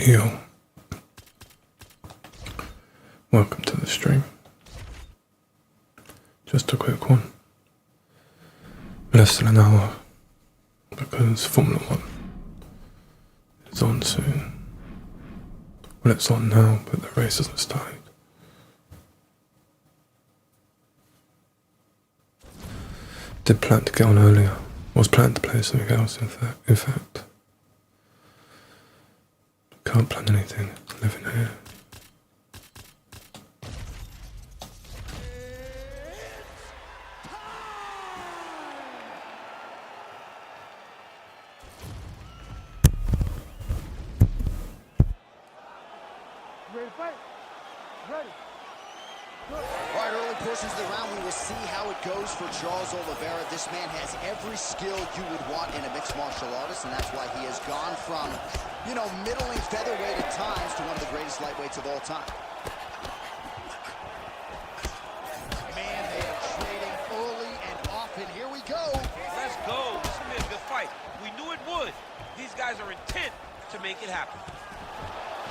Yo, welcome to the stream. Just a quick one. Less than an hour, because Formula 1 is on soon. Well, it's on now, but the race hasn't started. Did plan to get on earlier. Was planning to play something else, in fact. Can't plan anything, living here. Ready to fight? Ready. All right, early portions of the round, we will see how it goes for Charles Oliveira. This man has every skill you would want in a mixed martial artist, and that's why he has gone from, middling featherweight at times to one of the greatest lightweights of all time. Man, they are trading early and often. Here we go. Let's go. This will be a good fight. We knew it would. These guys are intent to make it happen.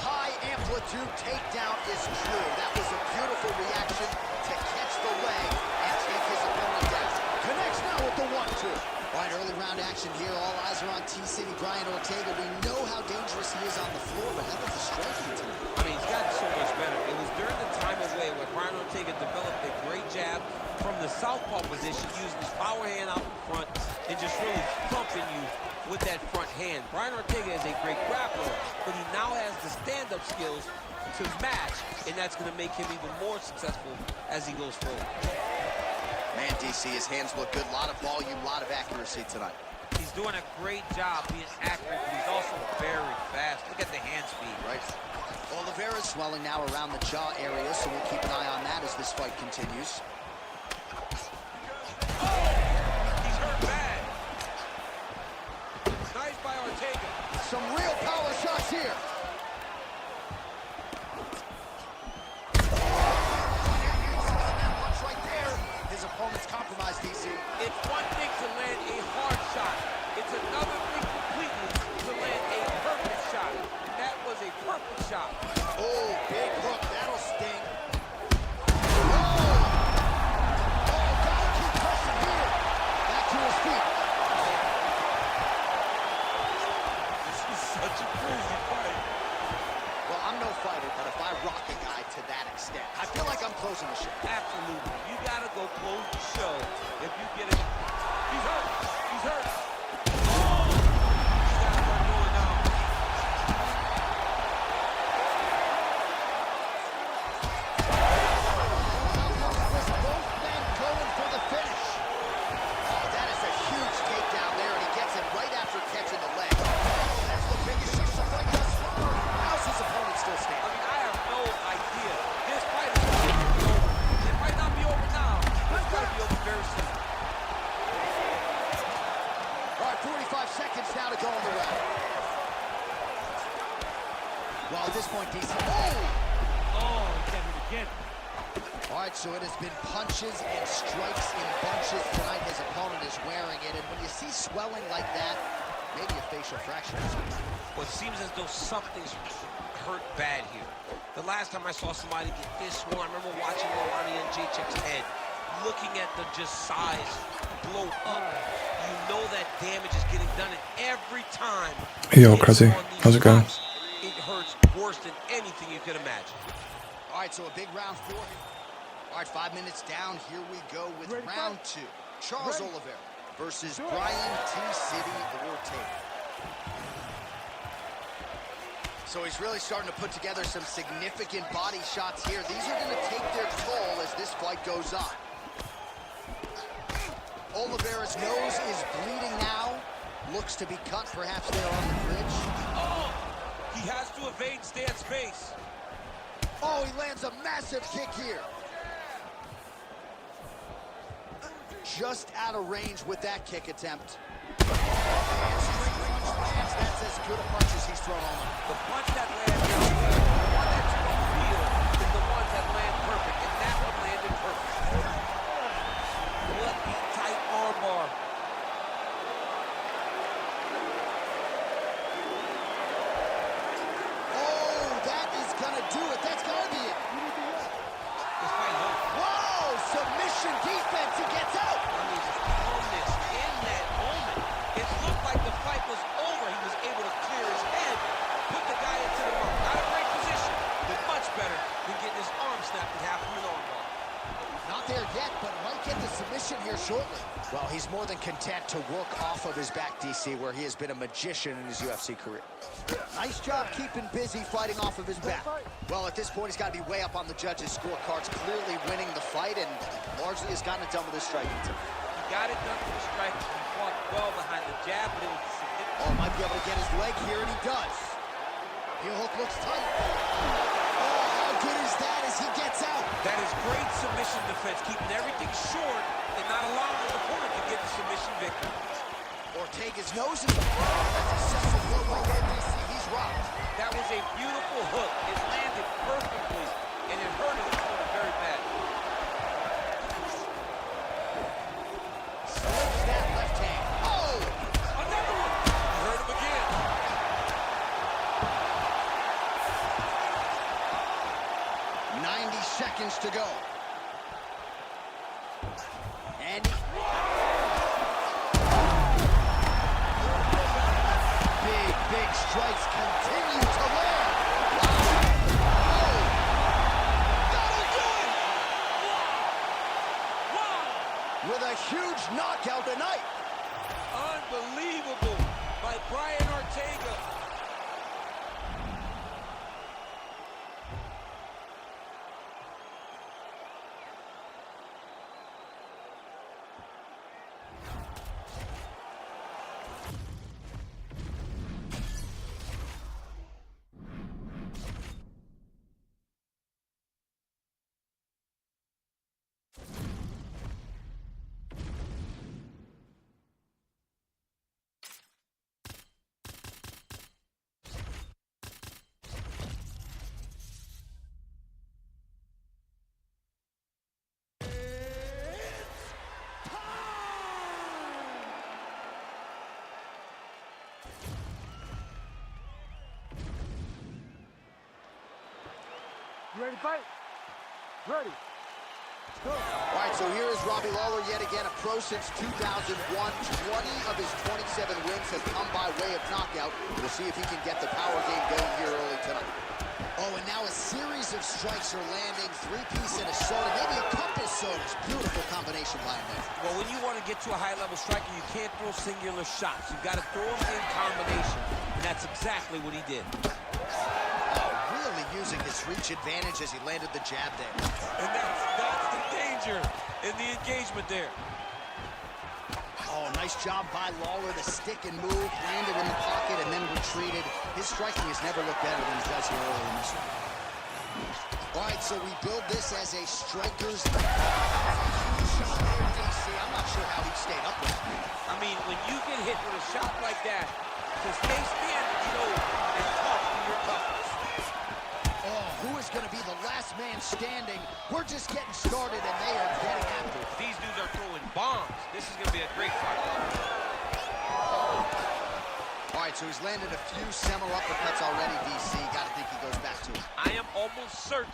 High amplitude takedown is true. That was a beautiful reaction to catch the leg and take his opponent down. Connects now with the 1-2. All right, early round action here. All eyes are on T-City Brian Ortega. We know how dangerous he is on the floor, but how about the striking tonight? I mean, he's gotten so much better. It was during the time away where Brian Ortega developed a great jab from the southpaw position, using his power hand out in front and just really thumping you with that front hand. Brian Ortega is a great grappler, but he now has the stand-up skills to match, and that's going to make him even more successful as he goes forward. Man, DC, his hands look good. A lot of volume, a lot of accuracy tonight. He's doing a great job being accurate, but he's also very fast. Look at the hand speed. Right. Oliveira's swelling now around the jaw area, so we'll keep an eye on that as this fight continues. He's hurt bad. Nice by Ortega. Some real power shots here. Punch right there. His opponent's compromised, DC. It's one thing to land a hard shot. It's another thing completely to land a perfect shot. And that was a perfect shot. Oh, big hook. That'll sting. But if I rock a guy to that extent, I feel like I'm closing the show. Absolutely. You gotta go close the show if you get it. He's hurt. He's hurt. Oh! He's gotta start going now. Both men going for the finish. Oh, that is a huge takedown there, and he gets it right after catching the leg. That's the biggest shoot the fight thus far. How's his opponent still standing? I have no idea. This fight is over. It might not be over now, but it's gotta be over very soon. All right, 45 seconds now to go in the round. Well, at this point, DC. Oh, he got it again. All right, so it has been punches and strikes in bunches tonight. His opponent is wearing it, and when you see swelling like that, maybe a facial fracture. Well, it seems as though something's hurt bad here. The last time I saw somebody get this one, I remember watching Ronnie and Jacek's head, looking at the just size blow up. You know that damage is getting done, and every time. Hey, yo, Crazy. How's it going? It hurts worse than anything you could imagine. All right, so a big round for him. All right, 5 minutes down. Here we go with round 2. Charles Oliveira versus Brian T-City Ortega. So he's really starting to put together some significant body shots here. These are going to take their toll as this fight goes on. Oliveira's nose is bleeding now. Looks to be cut, perhaps there on the bridge. Oh, he has to evade Stan's face. Oh, he lands a massive kick here. Just out of range with that kick attempt. That's as good a punch as he's thrown all night. The punch that lands, the one that's on the field is the ones that land perfect, and that one landed perfect. What a tight armbar. Oh, not there yet, but might get the submission here shortly. Well, he's more than content to work off of his back, DC, where he has been a magician in his UFC career. Nice job keeping busy fighting off of his back. Well, at this point, he's got to be way up on the judges' scorecards, clearly winning the fight, and largely has gotten it done with his striking. He got it done with the striking. He fought well behind the jab, but it was significant. Oh, might be able to get his leg here, and he does. Heel hook looks tight. Oh, how good is that as he gets out? That is great submission defense, keeping everything short and not allowing his opponent to get the submission victory. Ortega's nose is a successful blow by DC. He's rocked. That was a beautiful hook. It landed perfectly, and it hurt his opponent very bad. Slips that left hand. Oh! Another one! He hurt him again. 90 seconds to go. And big strikes continue to land. Wow. Oh. That'll do it! Wow! With a huge knockout tonight. Unbelievable by Brian Ortega. You ready to fight? Ready. Let's go. All right, so here is Robbie Lawler yet again, a pro since 2001. 20 of his 27 wins have come by way of knockout. We'll see if he can get the power game going here early tonight. Oh, and now a series of strikes are landing. Three-piece and a soda, maybe a couple sodas. Beautiful combination by him there. Well, when you want to get to a high-level striker, you can't throw singular shots. You've got to throw them in combination, and that's exactly what he did. Really using his reach advantage as he landed the jab there. And that's the danger in the engagement there. Oh, nice job by Lawler to stick and move, landed in the pocket and then retreated. His striking has never looked better than he does here early in this one. All right, so we build this as a striker's shot there, DC. I'm not sure how he stayed up with it. I mean, when you get hit with a shot like that, to stay standing, you know, is tough when you're tough. Oh, who is going to be the last man standing? We're just getting started, and they are getting after it. These dudes are throwing bombs. This is going to be a great fight. All right, so he's landed a few seminal uppercuts already, DC. Got to think he goes back to it. I am almost certain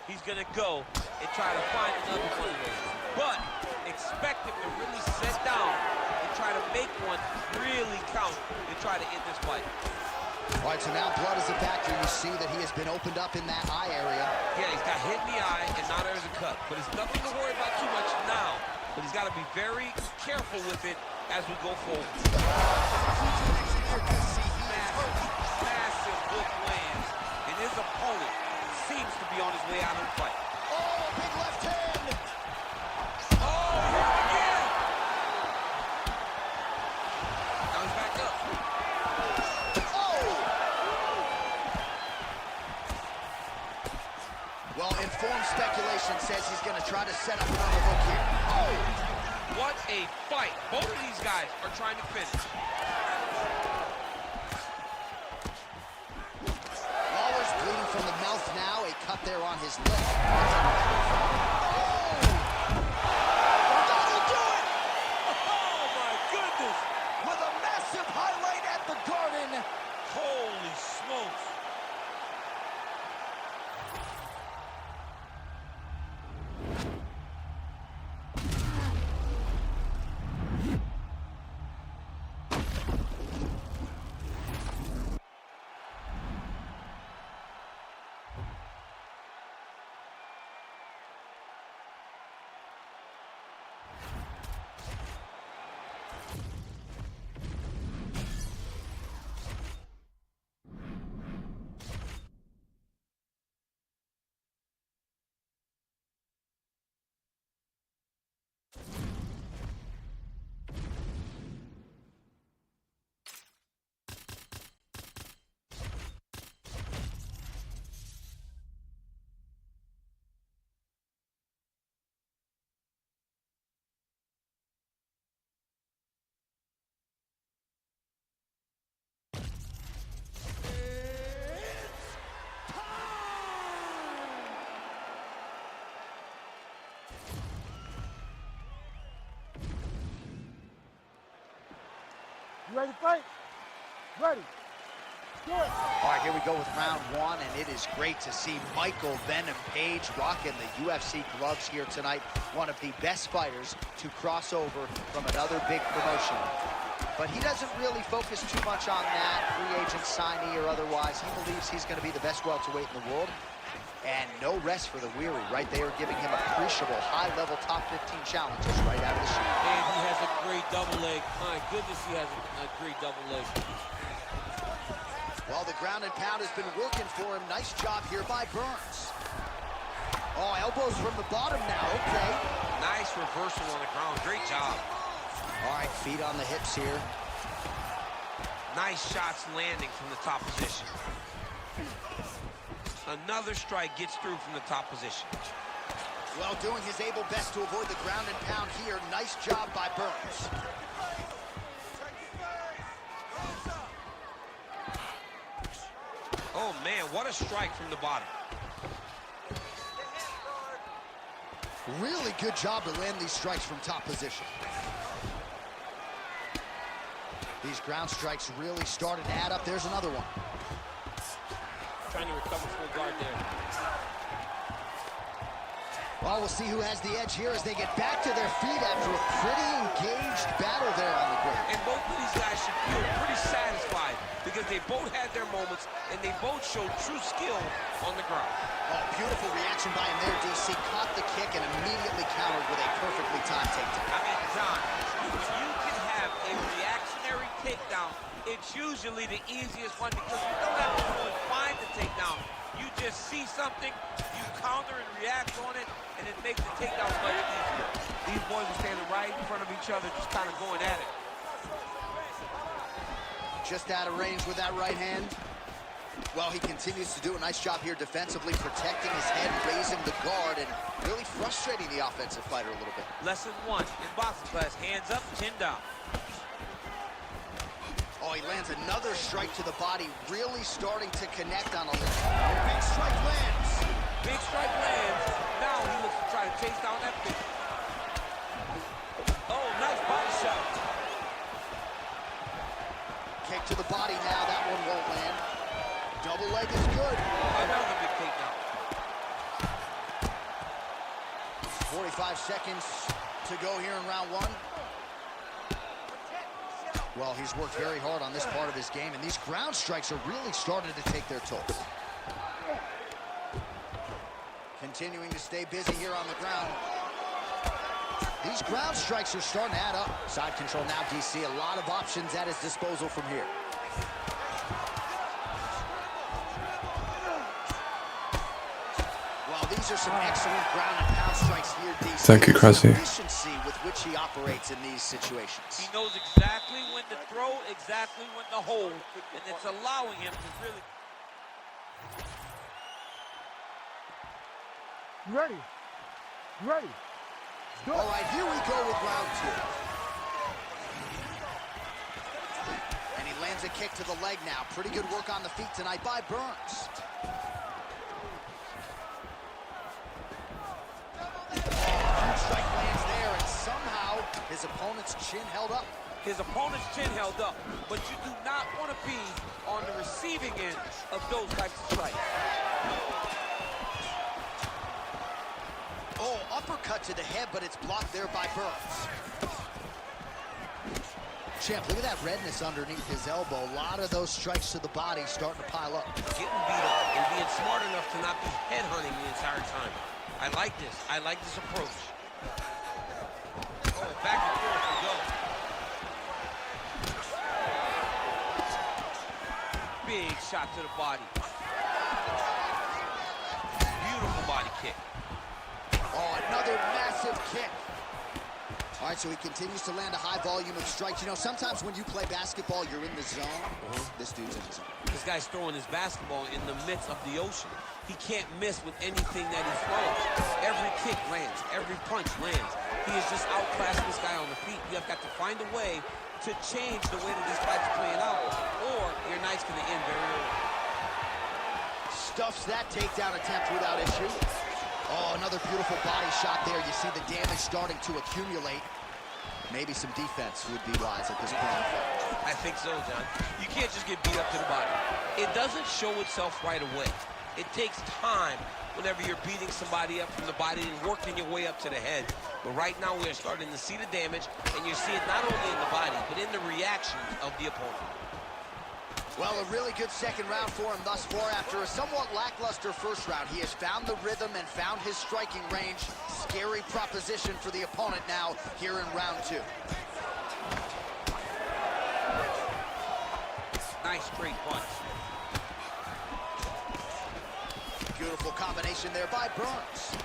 he's going to go and try to find another one of those. But expect him to really sit down and try to make one really count and try to end this fight. All right, so now blood is a factor. You see that he has been opened up in that eye area. Yeah, he's got hit in the eye, and now there's a cut. But it's nothing to worry about too much now. But he's got to be very careful with it as we go forward. Massive hook lands, and his opponent seems to be on his way out of the fight. Oh, big left hand! Oh, here again! Now he's back up. Well, informed speculation says he's going to try to set up another hook here. Oh! What a fight. Both of these guys are trying to finish. Lawler's bleeding from the mouth now. A cut there on his lip. Oh! That'll do it! Oh, my goodness! With a massive highlight at the Garden. Holy smokes. You ready to fight? Ready. Do it. All right, here we go with round one, and it is great to see Michael Venom Page rocking the UFC gloves here tonight. One of the best fighters to cross over from another big promotion. But he doesn't really focus too much on that, free agent signee or otherwise. He believes he's going to be the best welterweight in the world. And no rest for the weary, right? They are giving him appreciable high-level top 15 challenges right out of the chute. And he has a great double leg. My goodness, he has a great double leg. Well, the ground and pound has been working for him. Nice job here by Burns. Oh, elbows from the bottom now. Okay. Nice reversal on the ground. Great job. All right, feet on the hips here. Nice shots landing from the top position. Another strike gets through from the top position. Well, doing his able best to avoid the ground and pound here. Nice job by Burns. Oh, man, what a strike from the bottom. Really good job to land these strikes from top position. These ground strikes really started to add up. There's another one. Trying to recover full guard there. Well, we'll see who has the edge here as they get back to their feet after a pretty engaged battle there on the ground. And both of these guys should feel pretty satisfied because they both had their moments and they both showed true skill on the ground. Oh, beautiful reaction by him there, DC. Caught the kick and immediately countered with a perfectly timed takedown. I mean, John, if you can have a reactionary takedown, it's usually the easiest one because you don't have to go and find the takedown. You just see something, you counter and react on it, and it makes the takedown much easier. These boys are standing right in front of each other, just kind of going at it. Just out of range with that right hand. Well, he continues to do a nice job here defensively, protecting his head, raising the guard, and really frustrating the offensive fighter a little bit. Lesson one in boxing class, hands up, chin down. Oh, he lands another strike to the body, really starting to connect on a big strike lands. Big strike lands. Now he looks to try to chase down that big. Oh, nice body shot. Kick to the body now, that one won't land. Double leg is good. Another big takedown. 45 seconds to go here in round one. Well, he's worked very hard on this part of his game, and these ground strikes are really starting to take their toll. Continuing to stay busy here on the ground. These ground strikes are starting to add up. Side control now, DC. A lot of options at his disposal from here. Well, these are some excellent ground and pound strikes here, DC. Thank you, Krasi. Efficiency with which he operates in these situations. He knows exactly when to throw, exactly when to hold, and it's allowing him to really... You ready? You ready? Do it. All right, here we go with round two. And he lands a kick to the leg now. Pretty good work on the feet tonight by Burns. Huge strike lands there, and somehow his opponent's chin held up. His opponent's chin held up, but you do not want to be on the receiving end of those types of strikes. Oh, uppercut to the head, but it's blocked there by Burns. Champ, look at that redness underneath his elbow. A lot of those strikes to the body starting to pile up. Getting beat up and being smart enough to not be headhunting the entire time. I like this. I like this approach. Oh, back and forth we go. Big shot to the body. Beautiful body kick. Oh, another massive kick. All right, so he continues to land a high volume of strikes. You know, sometimes when you play basketball, you're in the zone. This dude's in the zone. This guy's throwing his basketball in the midst of the ocean. He can't miss with anything that he throws. Every kick lands. Every punch lands. He is just outclassing this guy on the feet. You have got to find a way to change the way that this fight's playing out, or your night's going to end very early. Stuffs that takedown attempt without issue. Oh, another beautiful body shot there. You see the damage starting to accumulate. Maybe some defense would be wise at this point. I think so, John. You can't just get beat up to the body. It doesn't show itself right away. It takes time whenever you're beating somebody up from the body and working your way up to the head. But right now we're starting to see the damage, and you're seeing not only in the body, but in the reactions of the opponent. Well, a really good second round for him thus far. After a somewhat lackluster first round, he has found the rhythm and found his striking range. Scary proposition for the opponent now here in round 2. Nice straight punch. Beautiful combination there by Burns.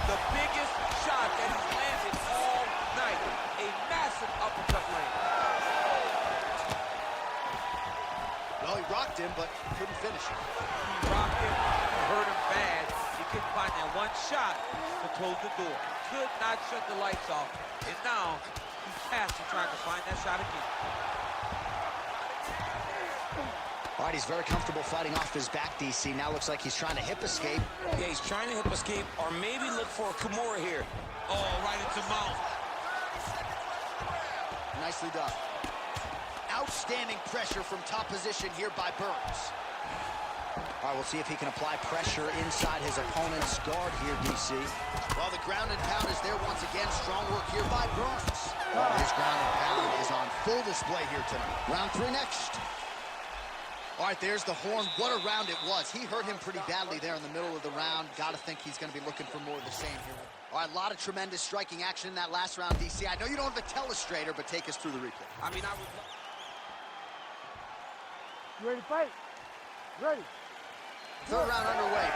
The biggest shot that he's landed all night. A massive uppercut land. Well, he rocked him, but couldn't finish it. He rocked him, he hurt him bad. He couldn't find that one shot to close the door. Could not shut the lights off. And now he's past to trying to find that shot again. All right, he's very comfortable fighting off his back, DC. Now looks like he's trying to hip escape. Yeah, he's trying to hip escape or maybe look for a Kimura here. Oh, right into mouth. Nicely done. Outstanding pressure from top position here by Burns. All right, we'll see if he can apply pressure inside his opponent's guard here, DC. Well, the ground and pound is there once again. Strong work here by Burns. His ground and pound is on full display here tonight. Round 3 next. All right, there's the horn. What a round it was. He hurt him pretty badly there in the middle of the round. Got to think he's going to be looking for more of the same here. All right, a lot of tremendous striking action in that last round, DC. I know you don't have a telestrator, but take us through the replay. I mean, I would... You ready to fight? Ready. Third round underway.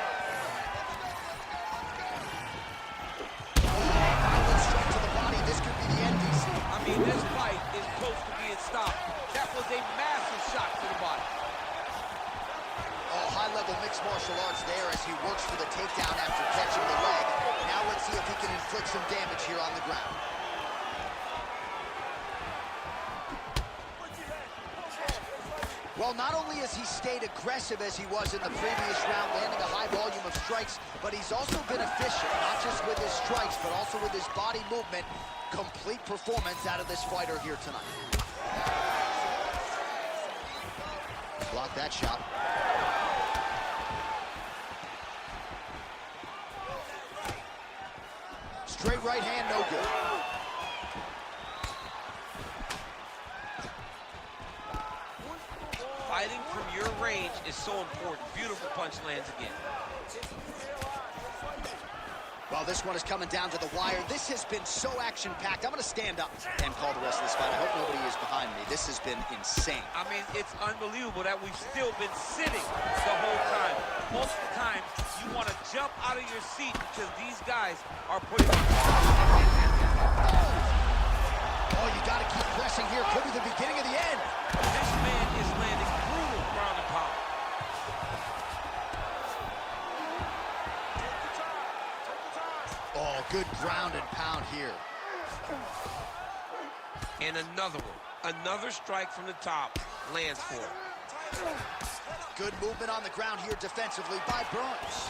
Straight to the body. This could be the end, DC. I mean, this fight is close to being stopped. That was a massive shot to the body. Oh, high-level mixed martial arts there as he works for the takedown after catching the leg. Now let's see if he can inflict some damage here on the ground. Well, not only has he stayed aggressive as he was in the previous round, landing a high volume of strikes, but he's also been efficient, not just with his strikes, but also with his body movement. Complete performance out of this fighter here tonight. Block that shot. Straight right hand, no good. Fighting from your range is so important. Beautiful punch lands again. Well, this one is coming down to the wire. This has been so action-packed. I'm going to stand up and call the rest of this fight. I hope nobody is behind me. This has been insane. I mean, it's unbelievable that we've still been sitting the whole time. Most of the time, you want to jump out of your seat because these guys are putting on... Oh, you got to keep pressing here. Could be the beginning of the end. This man is landing brutal ground and pound. Oh, good ground and pound here. And another one. Another strike from the top lands for him. Good movement on the ground here defensively by Burns.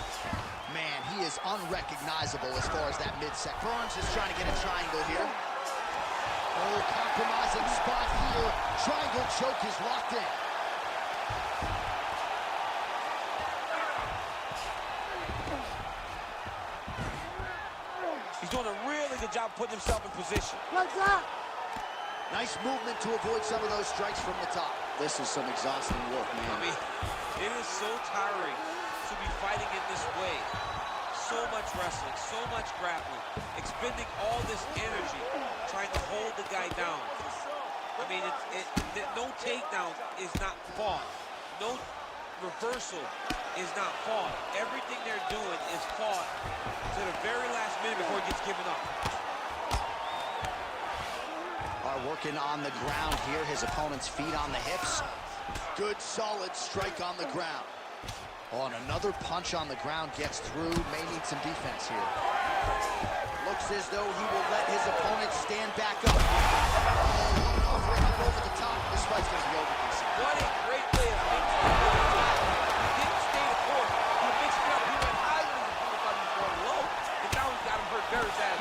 Man, he is unrecognizable as far as that midset. Burns is trying to get a triangle here. Oh, compromising spot here. Triangle choke is locked in. He's doing a really good job putting himself in position. Like that. Nice movement to avoid some of those strikes from the top. This is some exhausting work, man. I mean, it is so tiring to be fighting in this way. So much wrestling, so much grappling, expending all this energy trying to hold the guy down. I mean, no takedown is not fought. No reversal is not fought. Everything they're doing is fought to the very last minute before it gets given up. Are working on the ground here. His opponent's feet on the hips. Good, solid strike on the ground. Oh, and another punch on the ground gets through. May need some defense here. Looks as though he will let his opponent stand back up. Oh, over the top. This fight's going to be over, DC. What a great way of mixing it up. He didn't stay the course. He mixed it up. He went high when his opponent thought he was going low. And now he's got him hurt very bad.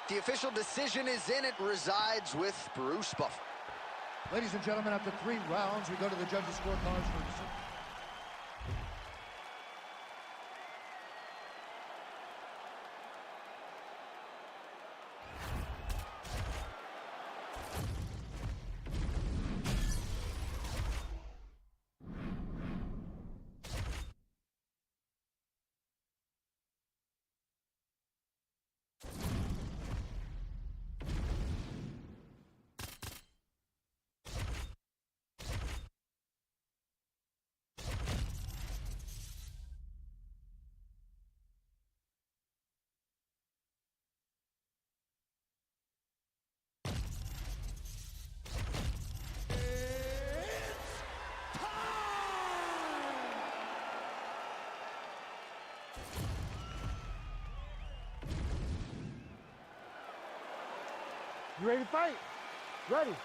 The official decision is in. It resides with Bruce Buffer. Ladies and gentlemen, after 3 rounds, we go to the judges' scorecards for decision. You ready to fight? Ready.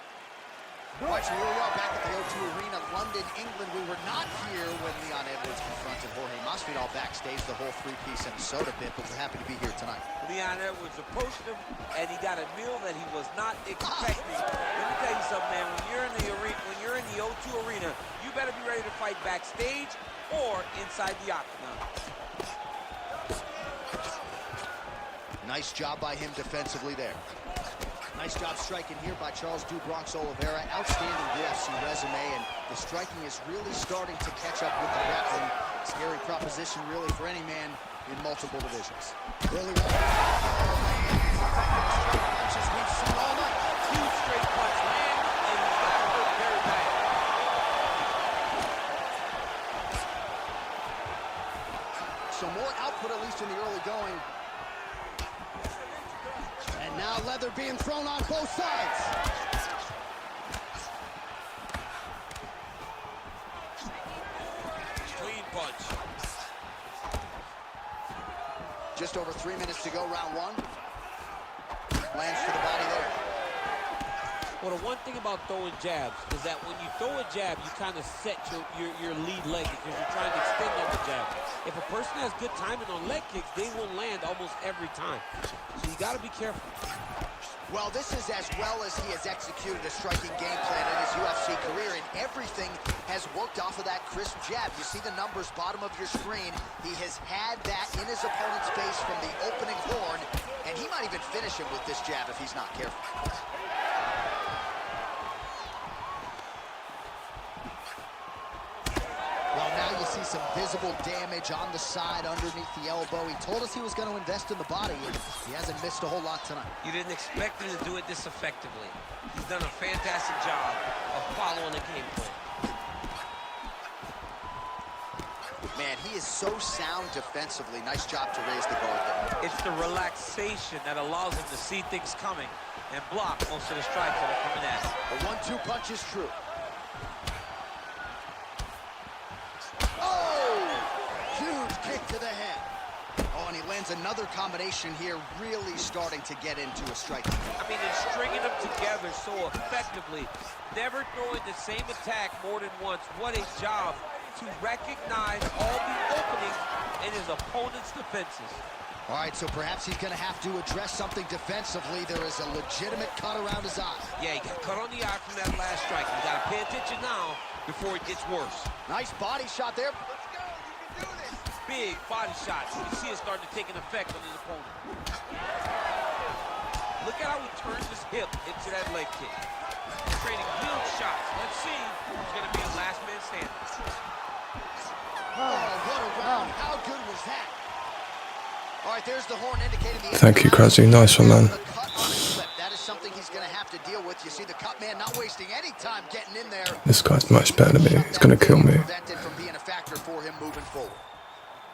All right, so here we are back at the O2 Arena, London, England. We were not here when Leon Edwards confronted Jorge Masvidal backstage, the whole 3-piece and soda bit, but we're happy to be here tonight. Leon Edwards approached him, and he got a meal that he was not expecting. Let me tell you something, man. When you're in the arena, when you're in the O2 Arena, you better be ready to fight backstage or inside the octagon. Nice job by him defensively there. Nice job striking here by Charles Du Bronx Oliveira. Outstanding UFC resume, and the striking is really starting to catch up with the grappling. Scary proposition, really, for any man in multiple divisions. Early one. Punches we've seen all night. Huge straight punch land, and he's got hurt very bad. So more output, at least in the early going. And now leather being thrown on both sides. Clean punch. Just over 3 minutes to go, round 1. Lands to the body there. Well, the one thing about throwing jabs is that when you throw a jab, you kind of set your lead leg because you're trying to extend on the jab. If a person has good timing on leg kicks, they will land almost every time. So you got to be careful. Well, this is as well as he has executed a striking game plan in his UFC career, and everything has worked off of that crisp jab. You see the numbers bottom of your screen. He has had that in his opponent's face from the opening horn, and he might even finish him with this jab if he's not careful. Well, now you see some visible damage on the side underneath the elbow. He told us he was going to invest in the body, and he hasn't missed a whole lot tonight. You didn't expect him to do it this effectively. He's done a fantastic job of following the game plan. Man, he is so sound defensively. Nice job to raise the guard there. It's the relaxation that allows him to see things coming and block most of the strikes that are coming at him. The 1-2 punch is true. Oh! Huge kick to the head. Oh, and he lands another combination here, really starting to get into a striking. I mean, and stringing them together so effectively, never throwing the same attack more than once. What a job to recognize all the openings in his opponent's defenses. All right, so perhaps he's going to have to address something defensively. There is a legitimate cut around his eye. Yeah, he got cut on the eye from that last strike. You got to pay attention now before it gets worse. Nice body shot there. Let's go. You can do this. Big body shots. You can see it starting to take an effect on his opponent. Look at how he turns his hip into that leg kick. He's trading huge shots. Let's see who's going to be a last man standing. Oh, what a round. How good was that? All right, there's the horn indicating the... Thank you, Krasny. Nice one, man. The cut on his lip. That is something he's going to have to deal with. You see the cut man not wasting any time getting in there. This guy's much better than me. He's going to kill me. Prevented from being a factor for him moving forward.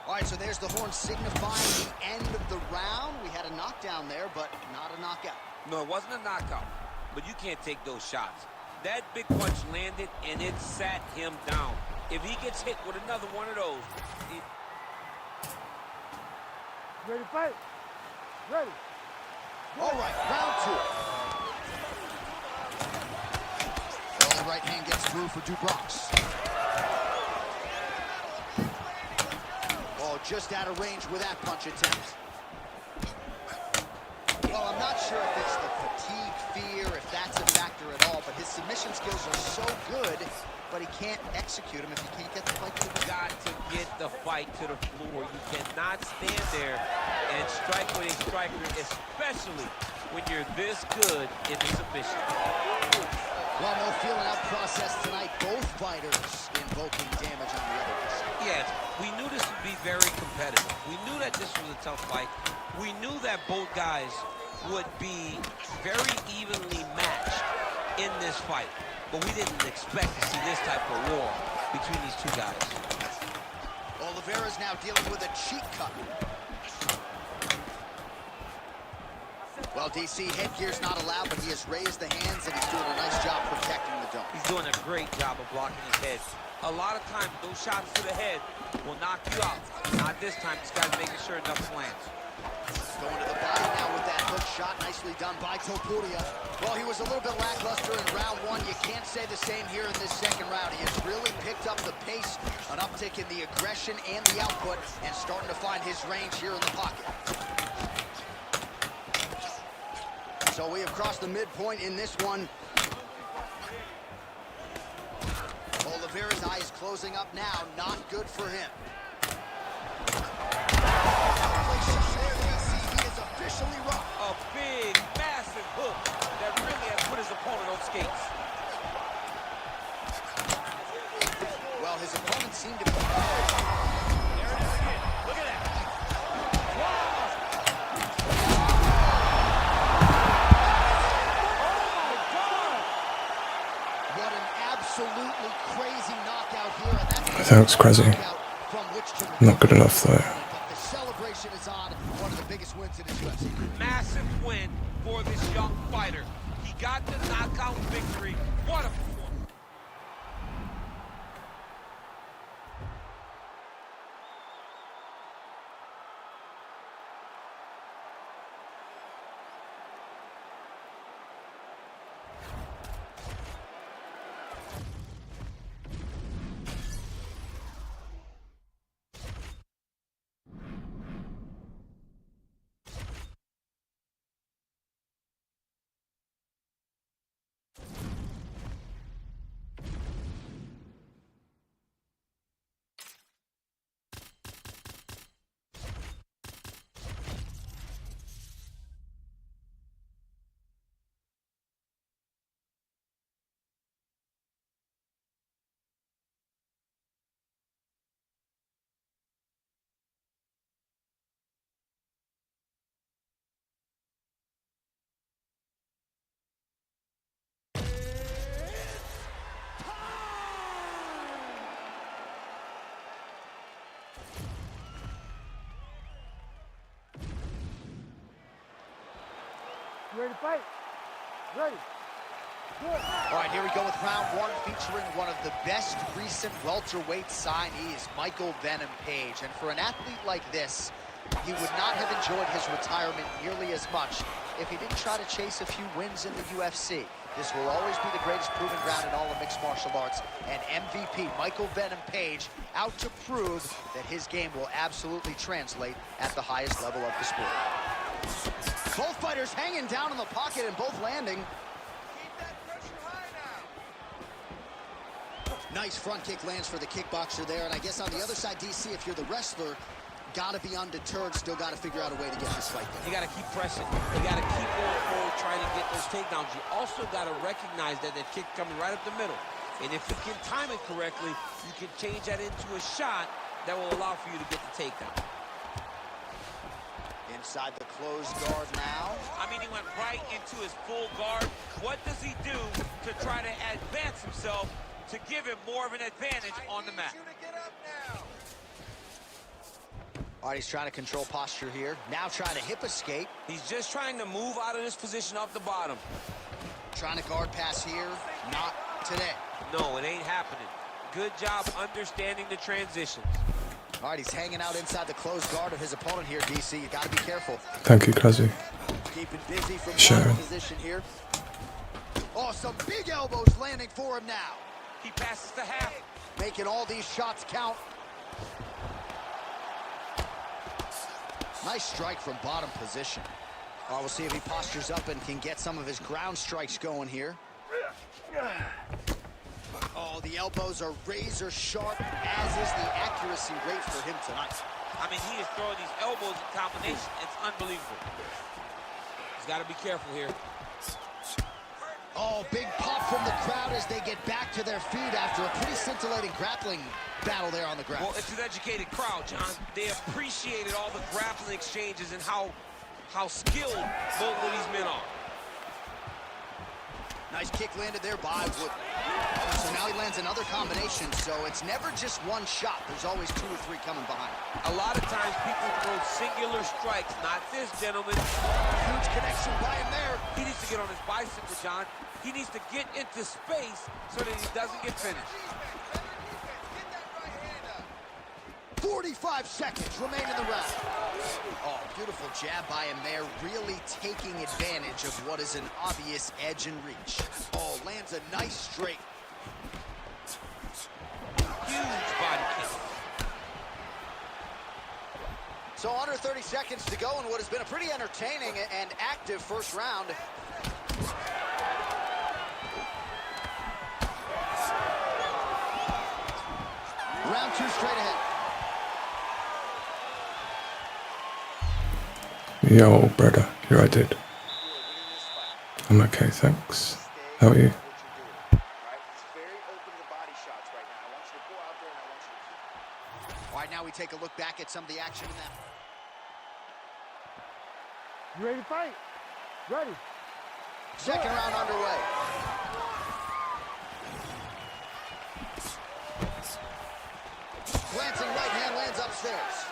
All right, so there's the horn signifying the end of the round. We had a knockdown there, but not a knockout. No, it wasn't a knockout, but you can't take those shots. That big punch landed, and it sat him down. If he gets hit with another one of those... Ready to fight? Ready. All right, round 2. Early right hand gets through for Du Bronx. Oh, just out of range with that punch attempt. Well, I'm not submission skills are so good, but he can't execute them if he can't get the fight to the ground. Got to get the fight to the floor. You cannot stand there and strike with a striker, especially when you're this good in the submission. Well, no feeling out process tonight. Both fighters invoking damage on the others. Yes, we knew this would be very competitive. We knew that this was a tough fight. We knew that both guys would be very evenly matched in this fight. But we didn't expect to see this type of war between these two guys. Oliveira's now dealing with a cheek cut. Well, DC, headgear's not allowed, but he has raised the hands, and he's doing a nice job protecting the dome. He's doing a great job of blocking his head. A lot of times, those shots to the head will knock you out. Not this time. This guy's making sure nothing lands. Going to the body now with that hook shot. Nicely done by Topuria. Well, he was a little bit lackluster in round one. You can't say the same here in this second round. He has really picked up the pace, an uptick in the aggression and the output, and starting to find his range here in the pocket. So we have crossed the midpoint in this one. Oliveira's eye is closing up now. Not good for him. He is officially rocked. A big, massive hook that really has put his opponent on skates. Well, his opponent seemed to be... There it is again. Look at that. What an absolutely crazy knockout here. And that's That looks crazy. from which to Not good enough though. But the celebration is on. One of the biggest wins in his UFC. Massive win for this young fighter. He got the knockout victory. What a performance. You ready to fight? Ready. Good. All right, here we go with round one, featuring one of the best recent welterweight signees, Michael Venom Page. And for an athlete like this, he would not have enjoyed his retirement nearly as much if he didn't try to chase a few wins in the UFC. This will always be the greatest proving ground in all of mixed martial arts. And MVP Michael Venom Page out to prove that his game will absolutely translate at the highest level of the sport. Both fighters hanging down in the pocket and both landing. Keep that pressure high now. Nice front kick lands for the kickboxer there. And I guess on the other side, DC, if you're the wrestler, gotta be undeterred, still gotta figure out a way to get this fight done. You got to keep pressing. You got to keep going forward, trying to get those takedowns. You also got to recognize that kick coming right up the middle. And if you can time it correctly, you can change that into a shot that will allow for you to get the takedown. Inside the closed guard now. I mean, he went right into his full guard. What does he do to try to advance himself to give him more of an advantage on the mat? I need you to get up now. All right, he's trying to control posture here. Now trying to hip escape. He's just trying to move out of this position off the bottom. Trying to guard pass here. Not today. No, it ain't happening. Good job understanding the transitions. All right, he's hanging out inside the closed guard of his opponent here, DC. You got to be careful. Thank you, Kazi. Keeping busy from Sure. bottom position here. Oh, some big elbows landing for him now. He passes the half. Making all these shots count. Nice strike from bottom position. All right, we'll see if he postures up and can get some of his ground strikes going here. Oh, the elbows are razor sharp, as is the accuracy rate for him tonight. I mean, he is throwing these elbows in combination. It's unbelievable. He's got to be careful here. Oh, big pop from the crowd as they get back to their feet after a pretty scintillating grappling battle there on the ground. Well, it's an educated crowd, John. They appreciated all the grappling exchanges and how skilled both of these men are. Nice kick landed there by Wood. So now he lands another combination, so it's never just one shot. There's always 2 or 3 coming behind. A lot of times people throw singular strikes, not this, gentlemen. Huge connection by him there. He needs to get on his bicycle, John. He needs to get into space so that he doesn't get finished. 45 seconds remain in the round. Oh, beautiful jab by him there, really taking advantage of what is an obvious edge and reach. Oh, lands a nice straight. Huge body kick. So under 30 seconds to go in what has been a pretty entertaining and active first round. Round 2 straight ahead. Yo, brother, here I did. I'm okay, thanks. How are you? All right, now we take a look back at some of the action in that. You ready to fight? Ready. Second round underway. Glancing right hand lands upstairs.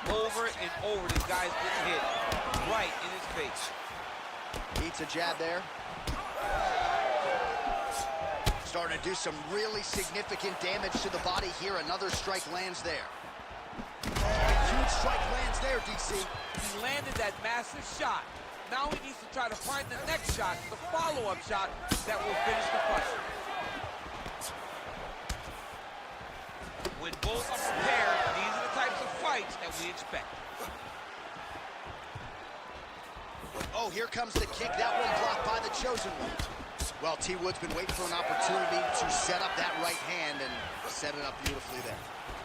Over and over, this guy's getting hit right in his face. Beats a jab there. Starting to do some really significant damage to the body here. Another strike lands there. Huge strike lands there, DC. He landed that massive shot. Now he needs to try to find the next shot, the follow-up shot that will finish the fight. When both are prepared, these are the types of fights that we expect. Oh, here comes the kick. That one blocked by the chosen one. Well, T. Wood's been waiting for an opportunity to set up that right hand and set it up beautifully there.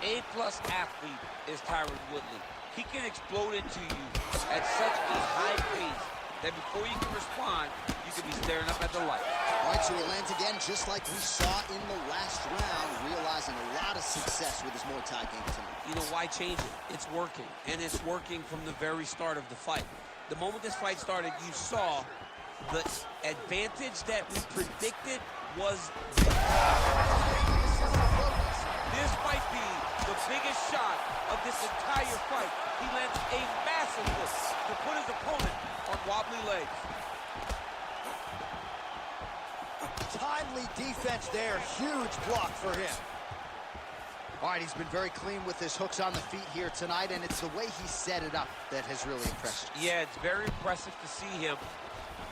A-plus athlete is Tyron Woodley. He can explode into you at such a high pace that before you can respond, you could be staring up at the light. All right, so he lands again just like we saw in the last round, realizing a lot of success with his Muay Thai game tonight. You know, why change it? It's working, and it's working from the very start of the fight. The moment this fight started, you saw the advantage that we predicted was this might be the biggest shot of this entire fight. He lands a massive hook to put his opponent on wobbly legs. Timely defense there, huge block for him. All right, he's been very clean with his hooks on the feet here tonight, and it's the way he set it up that has really impressed you. Yeah, it's very impressive to see him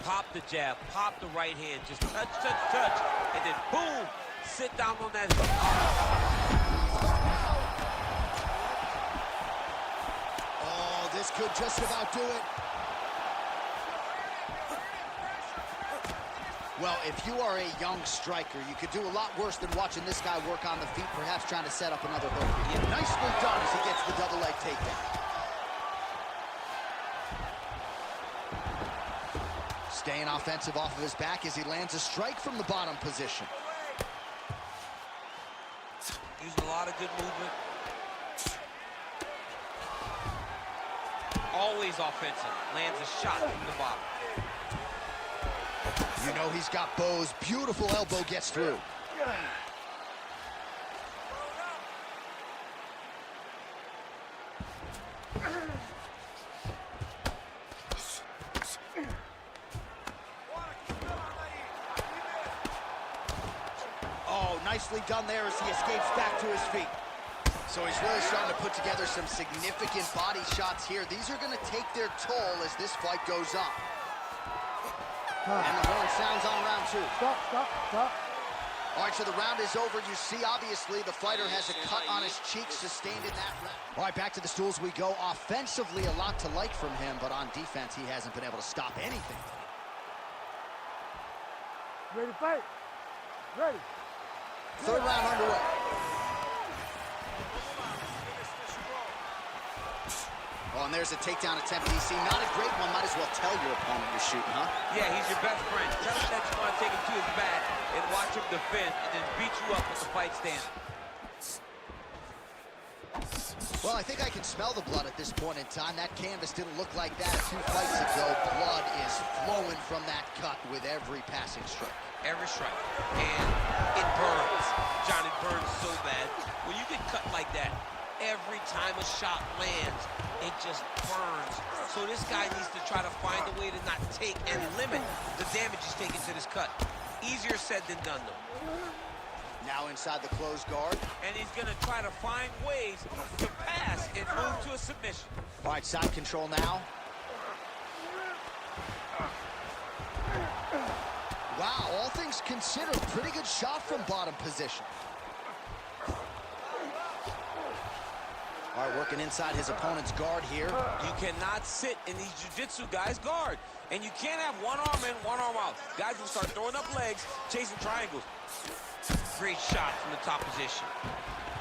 pop the jab, pop the right hand, just touch, touch, touch, and then boom, sit down on that hook. Oh, this could just about do it. Well, if you are a young striker, you could do a lot worse than watching this guy work on the feet, perhaps trying to set up another hook. Yeah, nicely done as he gets the double leg takedown. Staying offensive off of his back as he lands a strike from the bottom position. Using a lot of good movement. Always offensive. Lands a shot from the bottom. You know he's got bows. Beautiful elbow gets through. Oh, nicely done there as he escapes back to his feet. So he's really starting to put together some significant body shots here. These are going to take their toll as this fight goes on. And the horn sounds on round 2. Stop, stop, stop. All right, so the round is over. You see, obviously, the fighter has a cut on his cheek sustained in that round. All right, back to the stools we go. Offensively, a lot to like from him, but on defense, he hasn't been able to stop anything. Ready to fight? Ready. Third round underway. Oh, and there's a takedown attempt, DC. Not a great one. Might as well tell your opponent you're shooting, huh? Yeah, he's your best friend. Tell him that you want to take him to his back and watch him defend and then beat you up with the fight stand. Well, I think I can smell the blood at this point in time. That canvas didn't look like that 2 fights ago. Blood is flowing from that cut with every passing strike. Every strike. And it burns. John, it burns so bad. When you get cut like that, every time a shot lands, it just burns. So this guy needs to try to find a way to not take and limit the damage he's taking to this cut. Easier said than done, though. Now inside the closed guard. And he's going to try to find ways to pass and move to a submission. All right, side control now. Wow, all things considered, pretty good shot from bottom position. All right, working inside his opponent's guard here. You cannot sit in these jiu-jitsu guys' guard. And you can't have one arm in, one arm out. Guys will start throwing up legs, chasing triangles. Great shot from the top position.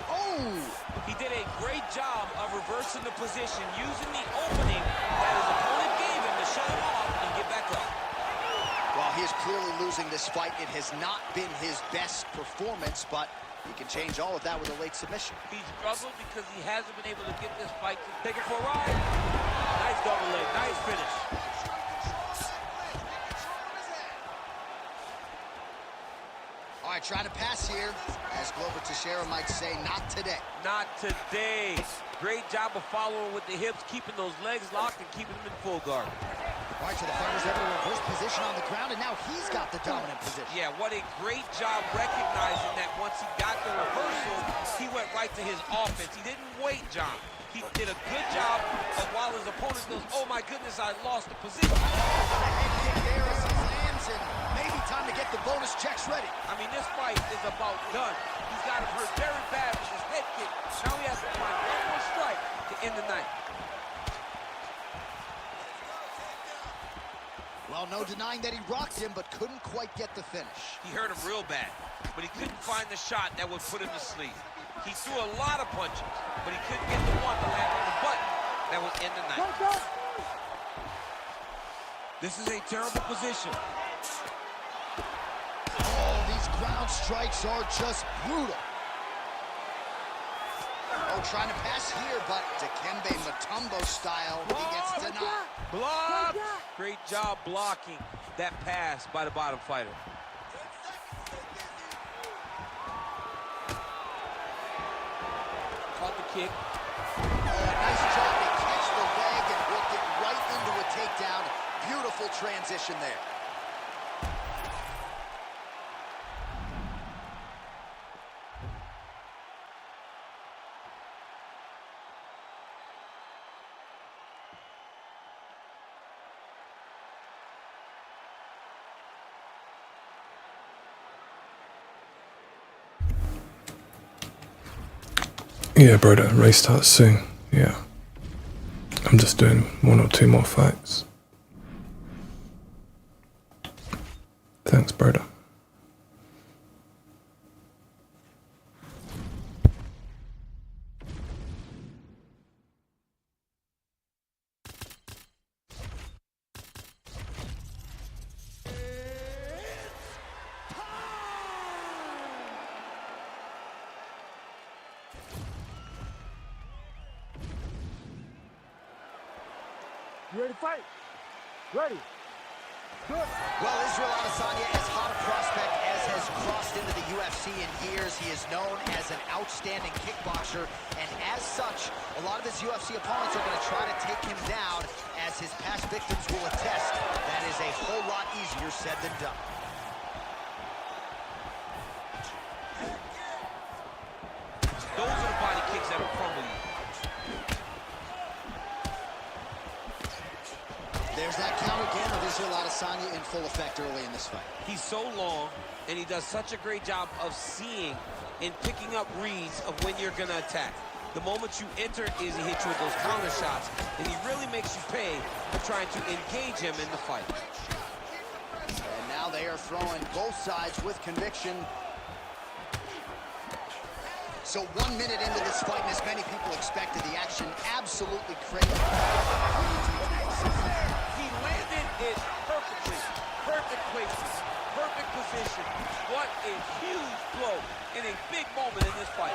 Oh! He did a great job of reversing the position, using the opening that his opponent gave him to shut him off and get back up. Well, he is clearly losing this fight. It has not been his best performance, but he can change all of that with a late submission. He struggled because he hasn't been able to get this fight to take it for a ride. Nice double leg, nice finish. All right, trying to pass here. As Glover Teixeira might say, not today. Not today. Great job of following with the hips, keeping those legs locked and keeping them in full guard. All right, so the fighter's able to reverse position on the ground, and now he's got the dominant position. Yeah, what a great job recognizing that once he got the reversal, he went right to his offense. He didn't wait, John. He did a good job of while his opponent goes, oh my goodness, I lost the position. The head kick there as he lands, and maybe time to get the bonus checks ready. I mean, this fight is about done. He's got him hurt very bad with his head kick. Now he has to find one more strike to end the night. Well, no denying that he rocked him, but couldn't quite get the finish. He hurt him real bad, but he couldn't find the shot that would put him to sleep. He threw a lot of punches, but he couldn't get the one to land on the button that would end the night. This is a terrible position. Oh, these ground strikes are just brutal. Oh, trying to pass here, but Dikembe Mutombo style, he gets denied. Blocked! Great job blocking that pass by the bottom fighter. Caught the kick. Oh, nice job to catch the leg and work it right into a takedown. Beautiful transition there. Yeah, bro, the race starts soon. Yeah. I'm just doing 1 or 2 more fights. Thanks, brother. You ready to fight? Ready. Good. Well, Israel Adesanya, as hot a prospect as has crossed into the UFC in years. He is known as an outstanding kickboxer, and as such, a lot of his UFC opponents are going to try to take him down, as his past victims will attest. That is a whole lot easier said than done. Those are the body kicks that will crumble you. There's that count again of Israel Adesanya in full effect early in this fight. He's so long, and he does such a great job of seeing and picking up reads of when you're going to attack. The moment you enter is he hits you with those counter shots, and he really makes you pay for trying to engage him in the fight. And now they are throwing both sides with conviction. So 1 minute into this fight, and as many people expected, the action absolutely crazy. He landed it perfectly. Perfect placement, perfect position. What a huge blow in a big moment in this fight.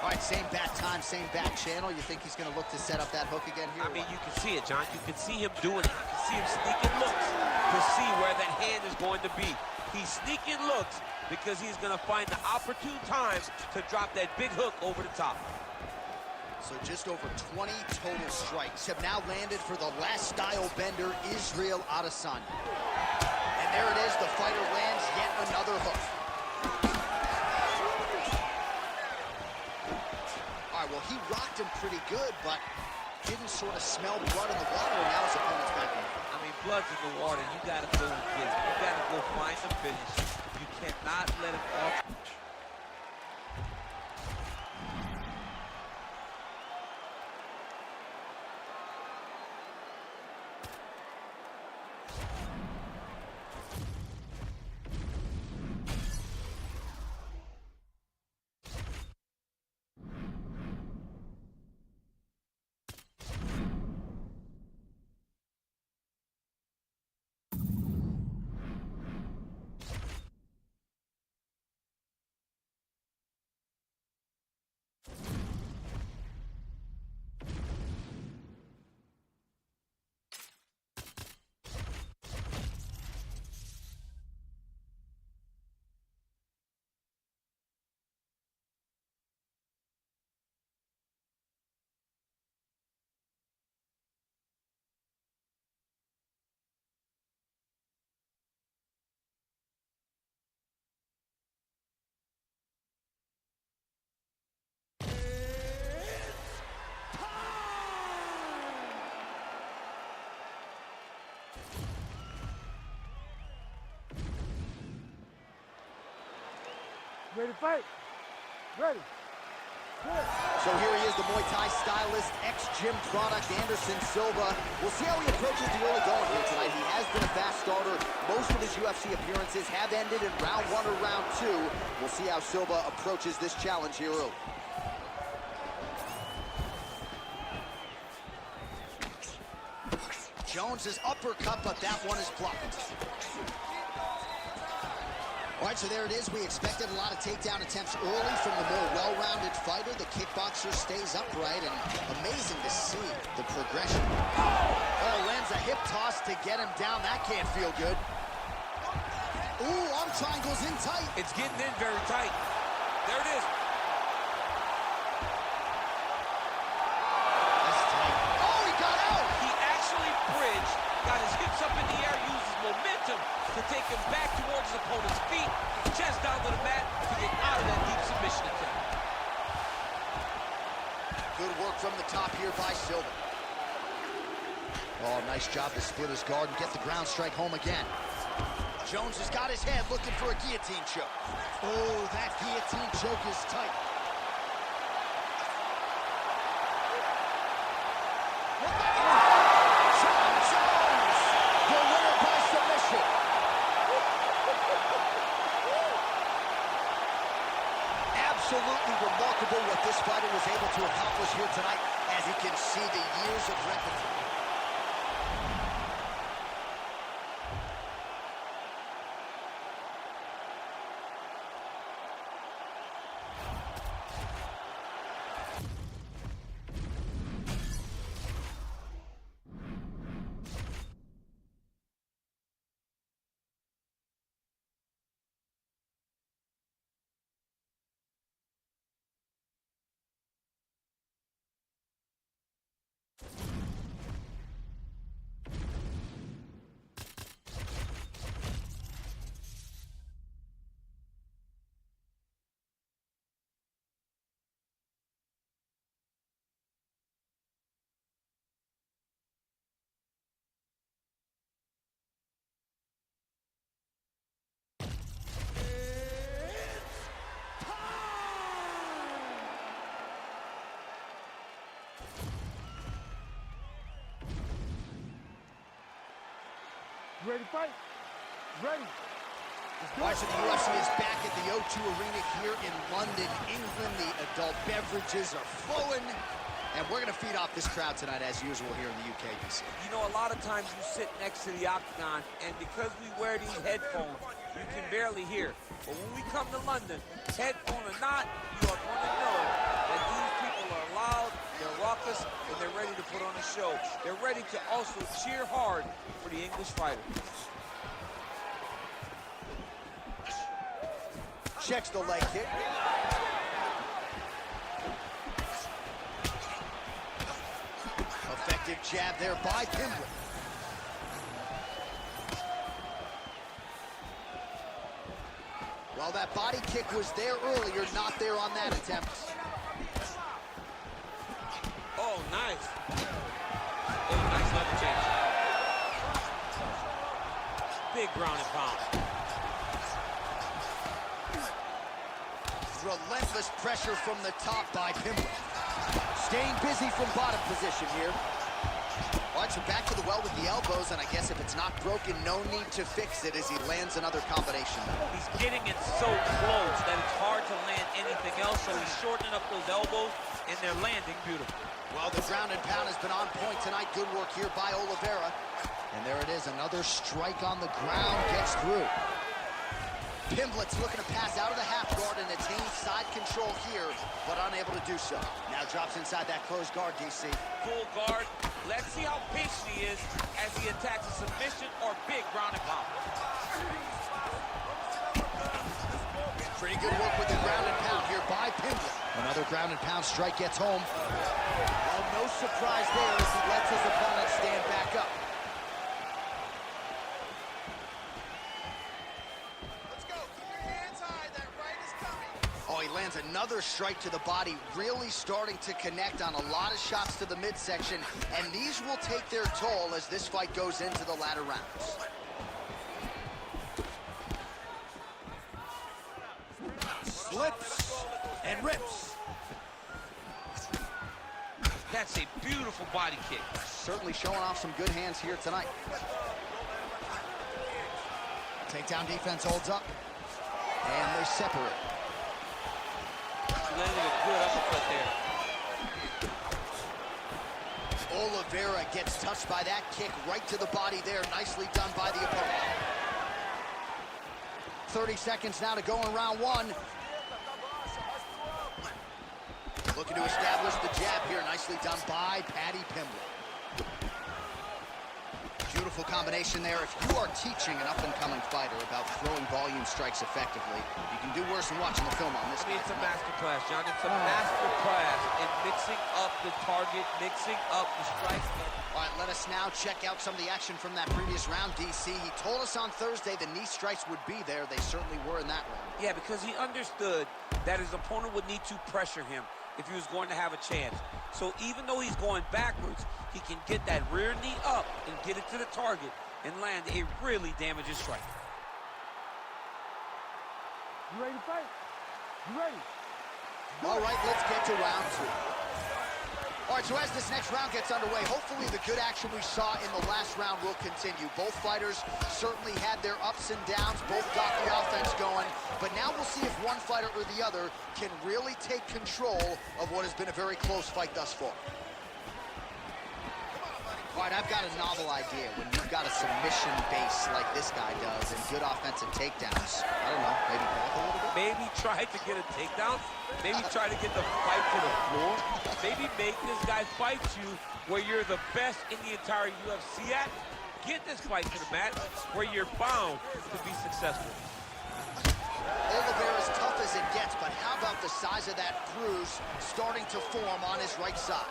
All right, same bat time, same bat channel. You think he's going to look to set up that hook again here? I mean, you can see it, John. You can see him doing it. You can see him sneaking looks to see where that hand is going to be. He's sneaking looks because he's going to find the opportune time to drop that big hook over the top. So just over 20 total strikes have now landed for the last style bender, Israel Adesanya. And there it is, the fighter lands yet another hook. All right, well, he rocked him pretty good, but didn't sort of smell blood in the water, and now his opponent's back in. I mean, blood's in the water. You got to go and get it. You got to go find the finish. You cannot let him off. Ready to fight? Ready. Good. So here he is, the Muay Thai stylist, ex-gym product, Anderson Silva. We'll see how he approaches the early going here tonight. He has been a fast starter. Most of his UFC appearances have ended in round 1 or round 2. We'll see how Silva approaches this challenge here early. Jones's uppercut, but that one is blocked. All right, so there it is. We expected a lot of takedown attempts early from the more well-rounded fighter. The kickboxer stays upright, and amazing to see the progression. Oh, lands a hip toss to get him down. That can't feel good. Ooh, arm triangle's in tight. It's getting in very tight. There it is. That's tight. Oh, he got out. He actually bridged, got his hips up in the air, used his momentum to take him back towards his opponent's feet, chest down to the mat to get out of that deep submission attempt. Good work from the top here by Silva. Oh, nice job to split his guard and get the ground strike home again. Jones has got his head looking for a guillotine choke. Oh, that guillotine choke is tight. Absolutely remarkable what this fighter was able to accomplish here tonight, as you can see the years of repetition. ready to fight? Ready. All right, so the UFC is back at the O2 Arena here in London, England. The adult beverages are flowing, and we're going to feed off this crowd tonight as usual here in the UK, DC. You know, a lot of times you sit next to the octagon, and because we wear these headphones, you can barely hear. But when we come to London, headphone or not, you are going to know that these people are loud, they're raucous, and they're ready to put on a show. They're ready to also cheer hard for the English fighter. Checks the leg kick. Effective jab there by Pimblett. Well, that body kick was there earlier, not there on that attempt. Oh, nice. Oh, nice level change. Big ground and pound. Relentless pressure from the top by Pimblett. Staying busy from bottom position here. All right, so back to the well with the elbows, and I guess if it's not broken, no need to fix it as he lands another combination. He's getting it so close that it's hard to land anything else, so he's shortening up those elbows, and they're landing beautiful. Well, the ground and pound has been on point tonight. Good work here by Oliveira. And there it is, another strike on the ground gets through. Pimblett's looking to pass out of the half guard and attain side control here, but unable to do so. Now drops inside that closed guard, DC. Full guard. Let's see how patient he is as he attacks a submission or big ground and pound. Pretty good work with the ground and pound here by Pimblett. Another ground and pound strike gets home. Well, no surprise there as he lets his opponent stand back up. Oh, he lands another strike to the body, really starting to connect on a lot of shots to the midsection, and these will take their toll as this fight goes into the latter rounds. Slips and rips. That's a beautiful body kick. Certainly showing off some good hands here tonight. Takedown defense holds up, and they separate. Landing a good uppercut there. Oliveira gets touched by that kick right to the body there. Nicely done by the opponent. 30 seconds now to go in round one. Looking to establish the jab here. Nicely done by Paddy Pimblett. Beautiful combination there. If you are teaching an up-and-coming fighter about throwing volume strikes effectively, you can do worse than watching the film on this. I mean, it's a master class, John. It's a master class in mixing up the target, mixing up the strikes. All right, let us now check out some of the action from that previous round, DC. He told us on Thursday the knee strikes would be there. They certainly were in that round. Yeah, because he understood that his opponent would need to pressure him if he was going to have a chance. So even though he's going backwards, he can get that rear knee up and get it to the target and land a really damaging strike. You ready to fight? You ready? All right, let's get to round two. All right, so as this next round gets underway, hopefully the good action we saw in the last round will continue. Both fighters certainly had their ups and downs, both got the offense going, but now we'll see if one fighter or the other can really take control of what has been a very close fight thus far. All right, I've got a novel idea. When you've got a submission base like this guy does and good offensive takedowns, I don't know, maybe back a little bit? Maybe try to get a takedown. Maybe try to get the fight to the floor. Maybe make this guy fight you where you're the best in the entire UFC at. Get this fight to the mat where you're bound to be successful. Oliveira's tough as it gets, but how about the size of that bruise starting to form on his right side?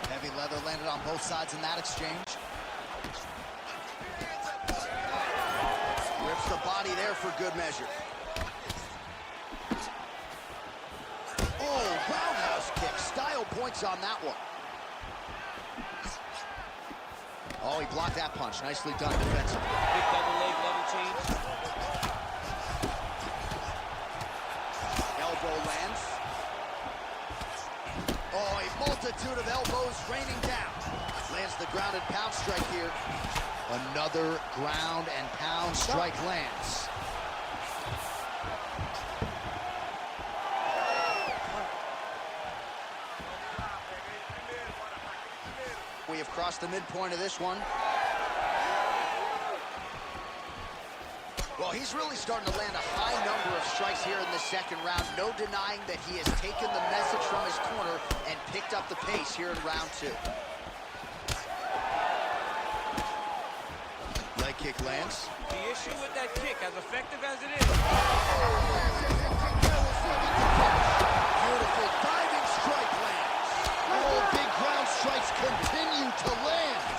Heavy leather landed on both sides in that exchange. Rips the body there for good measure. Oh, roundhouse kick. Style points on that one. Oh, he blocked that punch. Nicely done defensively. Big double leg level change. Elbow lands. Oh, a multitude of elbows raining down. Lands the ground and pound strike here. Another ground and pound strike lands. We have crossed the midpoint of this one. Well, he's really starting to land a high number of strikes here in the second round. No denying that he has taken the message from his corner and picked up the pace here in round 2. Leg kick lands. The issue with that kick, as effective as it is. Beautiful diving strike lands. All big ground strikes continue to land.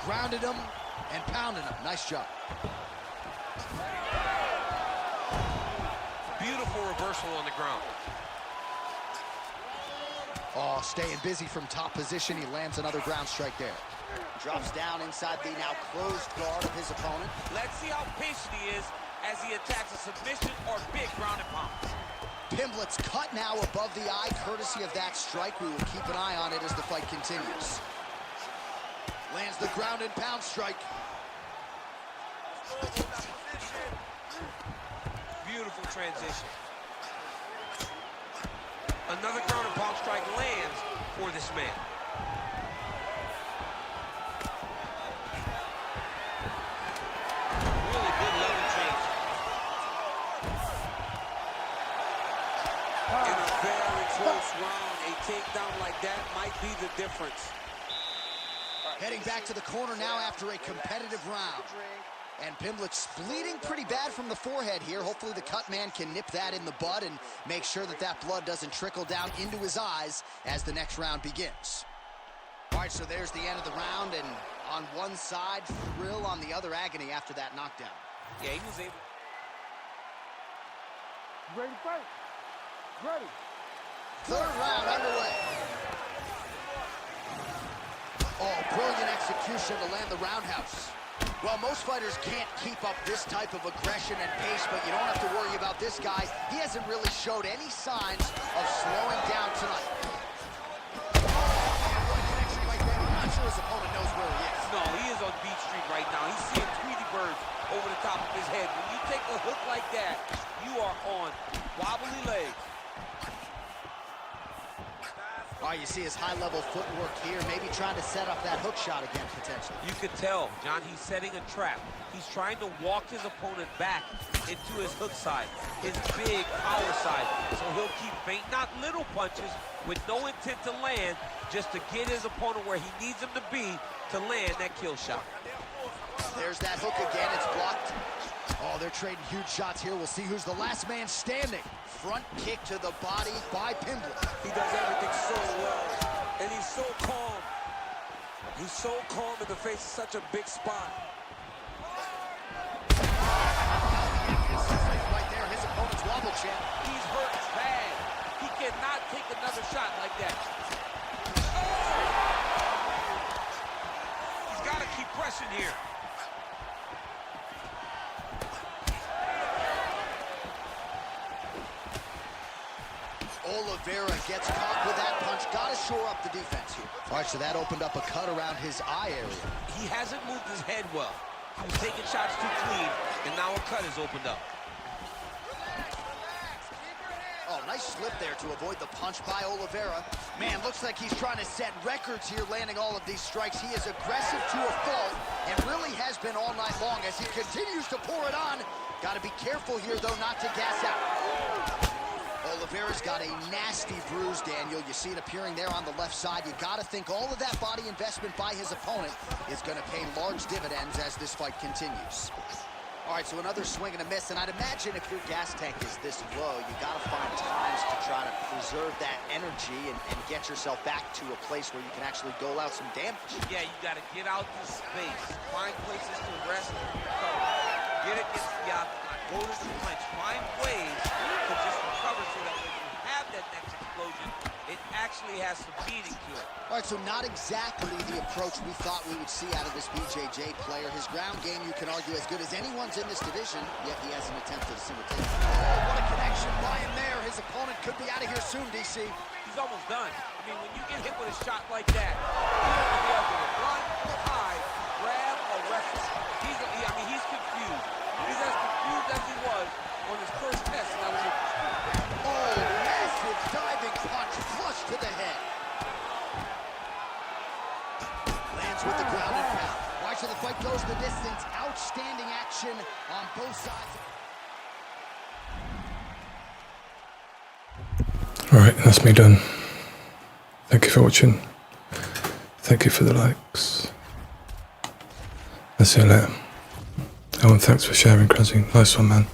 Grounded him and pounded him. Nice job. Beautiful reversal on the ground. Oh, staying busy from top position. He lands another ground strike there. Drops down inside the now closed guard of his opponent. Let's see how patient he is as he attacks a submission or big ground and pound. Pimblett's cut now above the eye, courtesy of that strike. We will keep an eye on it as the fight continues. Lands the ground and pound strike. Beautiful transition. Another ground and pound strike lands for this man. Really good level change. In a very close round, a takedown like that might be the difference. Heading back to the corner now after a competitive round. And Pimblett's bleeding pretty bad from the forehead here. Hopefully the cut man can nip that in the bud and make sure that that blood doesn't trickle down into his eyes as the next round begins. All right, so there's the end of the round, and on one side, thrill, on the other, agony after that knockdown. Yeah, he was able. You ready to fight? Ready. Third round underway. Oh, brilliant execution to land the roundhouse. Well, most fighters can't keep up this type of aggression and pace, but you don't have to worry about this guy. He hasn't really showed any signs of slowing down tonight. I'm not sure his opponent knows where he is. No, he is on Beat Street right now. He's seeing Tweety birds over the top of his head. When you take a hook like that, you are on wobbly legs. All right, you see his high-level footwork here, maybe trying to set up that hook shot again, potentially. You could tell, John, he's setting a trap. He's trying to walk his opponent back into his hook side, his big power side. So he'll keep feinting out little punches with no intent to land, just to get his opponent where he needs him to be to land that kill shot. There's that hook again, it's blocked. Oh, they're trading huge shots here. We'll see who's the last man standing. Front kick to the body by Pimblett. He does everything so well, and he's so calm. He's so calm in the face of such a big spot. Right there, his opponent's wobble champ. He's hurt bad. He cannot take another shot like that. He's got to keep pressing here. Oliveira gets caught with that punch. Got to shore up the defense here. All right, so that opened up a cut around his eye area. He hasn't moved his head well. He was taking shots too clean, and now a cut has opened up. Oh, nice slip there to avoid the punch by Oliveira. Man, looks like he's trying to set records here, landing all of these strikes. He is aggressive to a fault, and really has been all night long as he continues to pour it on. Got to be careful here, though, not to gas out. Oliveira's got a nasty bruise, Daniel. You see it appearing there on the left side. You got to think all of that body investment by his opponent is going to pay large dividends as this fight continues. All right, so another swing and a miss, and I'd imagine if your gas tank is this low, you got to find times to try to preserve that energy and get yourself back to a place where you can actually dole out some damage. Yeah, you got to get out the space, find places to rest and recover. Get against the octagon, go to the clinch, find ways to just recover so that when you have that next explosion. It actually has some meaning to it. All right, so not exactly the approach we thought we would see out of this BJJ player. His ground game, you can argue, as good as anyone's in this division, yet he hasn't attempted a single takedown. Oh, what a connection by him there. His opponent could be out of here soon, DC. He's almost done. I mean, when you get hit with a shot like that, you have to be able to run, hide, grab, or wrestle. He's confused. He's as confused as he was on his first test, and that was it. Oh, massive diving punch, flush to the head. Lands with the ground and pound. Right, so the fight goes the distance. Outstanding action on both sides. Alright, that's me done. Thank you for watching. Thank you for the likes. I'll see you later. Oh, and thanks for sharing, Crazy. Nice one, man.